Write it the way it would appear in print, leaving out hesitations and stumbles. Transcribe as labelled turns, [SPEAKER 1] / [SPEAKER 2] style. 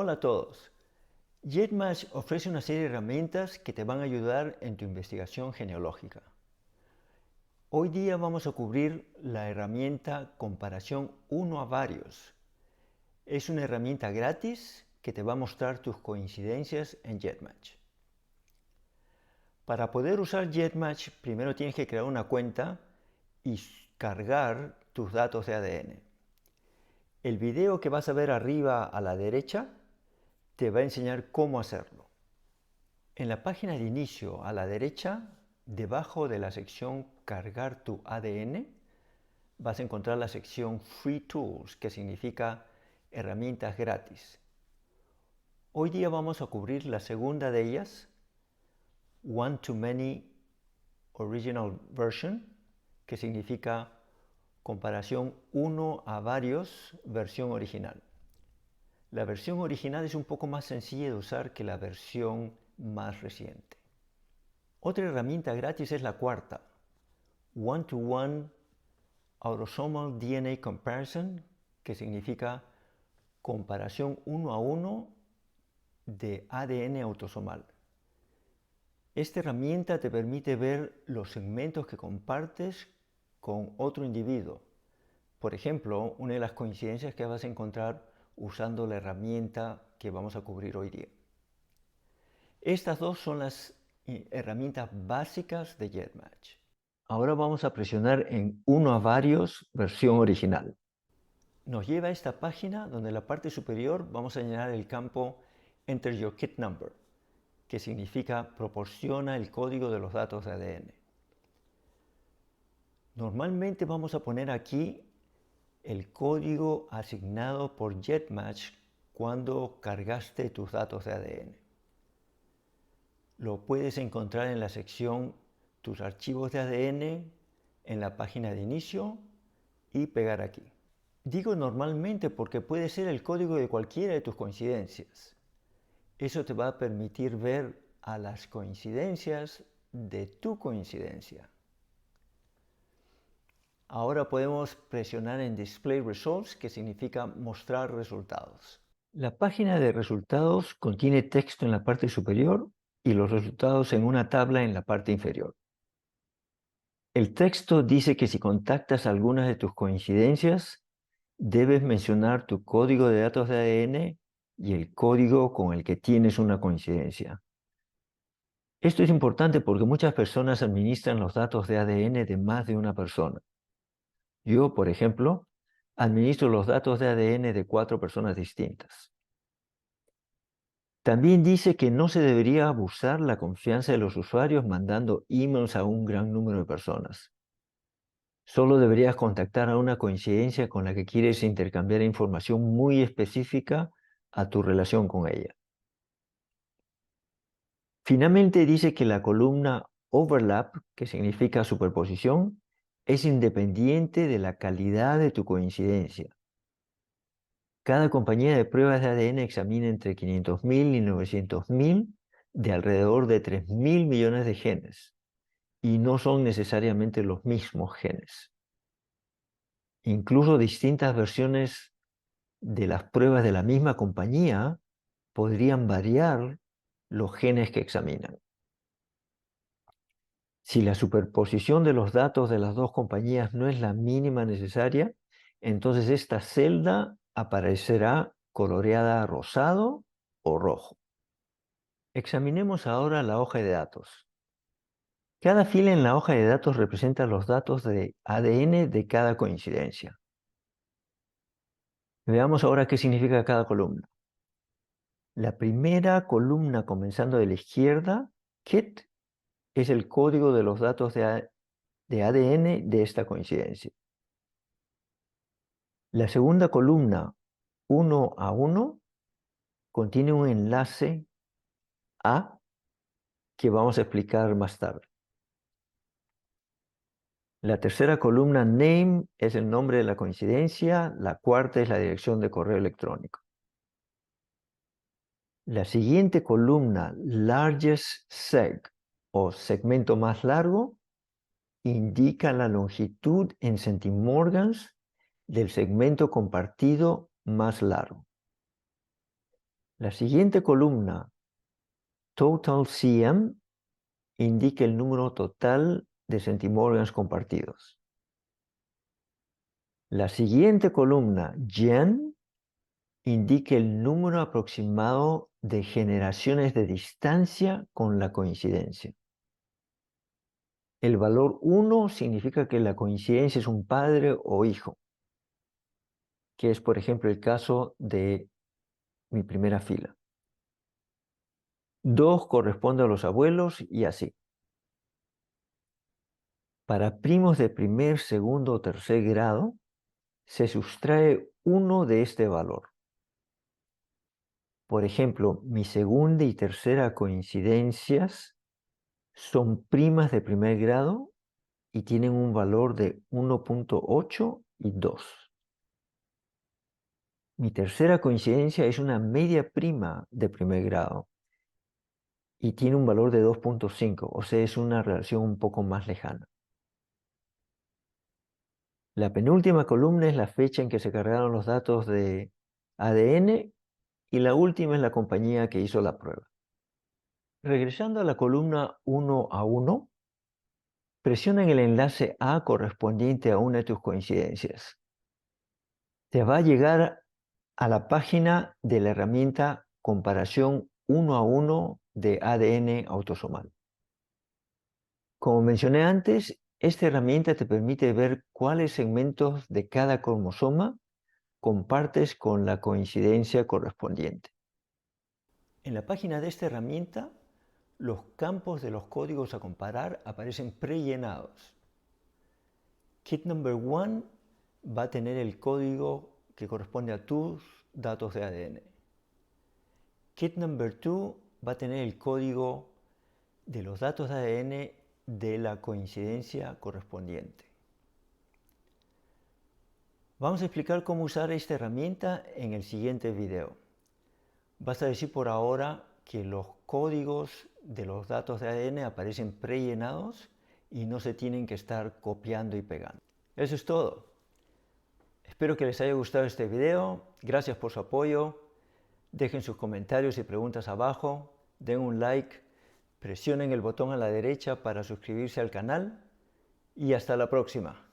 [SPEAKER 1] Hola a todos. GEDmatch ofrece una serie de herramientas que te van a ayudar en tu investigación genealógica. Hoy día vamos a cubrir la herramienta Comparación uno a varios. Es una herramienta gratis que te va a mostrar tus coincidencias en GEDmatch. Para poder usar GEDmatch, primero tienes que crear una cuenta y cargar tus datos de ADN. El video que vas a ver arriba a la derecha te va a enseñar cómo hacerlo. En la página de inicio a la derecha, debajo de la sección Cargar tu ADN, vas a encontrar la sección Free Tools, que significa herramientas gratis. Hoy día vamos a cubrir la segunda de ellas, One to Many Original Version, que significa comparación uno a varios, versión original. La versión original es un poco más sencilla de usar que la versión más reciente. Otra herramienta gratis es la cuarta, One-to-One Autosomal DNA Comparison, que significa comparación uno a uno de ADN autosomal. Esta herramienta te permite ver los segmentos que compartes con otro individuo. Por ejemplo, una de las coincidencias que vas a encontrar usando la herramienta que vamos a cubrir hoy día. Estas dos son las herramientas básicas de GEDmatch. Ahora vamos a presionar en uno a varios, versión original. Nos lleva a esta página donde en la parte superior vamos a llenar el campo Enter your kit number, que significa proporciona el código de los datos de ADN. Normalmente vamos a poner aquí el código asignado por GEDmatch cuando cargaste tus datos de ADN. Lo puedes encontrar en la sección Tus archivos de ADN, en la página de inicio y pegar aquí. Digo normalmente porque puede ser el código de cualquiera de tus coincidencias. Eso te va a permitir ver a las coincidencias de tu coincidencia. Ahora podemos presionar en Display Results, que significa mostrar resultados. La página de resultados contiene texto en la parte superior y los resultados en una tabla en la parte inferior. El texto dice que si contactas algunas de tus coincidencias, debes mencionar tu código de datos de ADN y el código con el que tienes una coincidencia. Esto es importante porque muchas personas administran los datos de ADN de más de una persona. Yo, por ejemplo, administro los datos de ADN de 4 personas distintas. También dice que no se debería abusar la confianza de los usuarios mandando emails a un gran número de personas. Solo deberías contactar a una coincidencia con la que quieres intercambiar información muy específica a tu relación con ella. Finalmente dice que la columna overlap, que significa superposición, es independiente de la calidad de tu coincidencia. Cada compañía de pruebas de ADN examina entre 500.000 y 900.000 de alrededor de 3.000 millones de genes, y no son necesariamente los mismos genes. Incluso distintas versiones de las pruebas de la misma compañía podrían variar los genes que examinan. Si la superposición de los datos de las dos compañías no es la mínima necesaria, entonces esta celda aparecerá coloreada rosado o rojo. Examinemos ahora la hoja de datos. Cada fila en la hoja de datos representa los datos de ADN de cada coincidencia. Veamos ahora qué significa cada columna. La primera columna comenzando de la izquierda, KIT, es el código de los datos de ADN de esta coincidencia. La segunda columna, 1 a 1, contiene un enlace A que vamos a explicar más tarde. La tercera columna, name, es el nombre de la coincidencia. La cuarta es la dirección de correo electrónico. La siguiente columna, largest seg, o segmento más largo, indica la longitud en centimorgans del segmento compartido más largo. La siguiente columna, Total CM, indica el número total de centimorgans compartidos. La siguiente columna, Gen, indica el número aproximado de generaciones de distancia con la coincidencia. El valor 1 significa que la coincidencia es un padre o hijo, que es, por ejemplo, el caso de mi primera fila. 2 corresponde a los abuelos y así. Para primos de primer, segundo o tercer grado, se sustrae 1 de este valor. Por ejemplo, mi segunda y tercera coincidencias son primas de primer grado y tienen un valor de 1.8 y 2. Mi tercera coincidencia es una media prima de primer grado y tiene un valor de 2.5, o sea, es una relación un poco más lejana. La penúltima columna es la fecha en que se cargaron los datos de ADN y la última es la compañía que hizo la prueba. Regresando a la columna 1 a 1, presiona en el enlace A correspondiente a una de tus coincidencias. Te va a llegar a la página de la herramienta Comparación 1 a 1 de ADN autosomal. Como mencioné antes, esta herramienta te permite ver cuáles segmentos de cada cromosoma compartes con la coincidencia correspondiente. En la página de esta herramienta, los campos de los códigos a comparar aparecen prellenados. Kit number 1 va a tener el código que corresponde a tus datos de ADN. Kit number 2 va a tener el código de los datos de ADN de la coincidencia correspondiente. Vamos a explicar cómo usar esta herramienta en el siguiente video. Basta decir por ahora que los códigos de los datos de ADN aparecen prellenados y no se tienen que estar copiando y pegando. Eso es todo. Espero que les haya gustado este video. Gracias por su apoyo. Dejen sus comentarios y preguntas abajo. Den un like. Presionen el botón a la derecha para suscribirse al canal. Y hasta la próxima.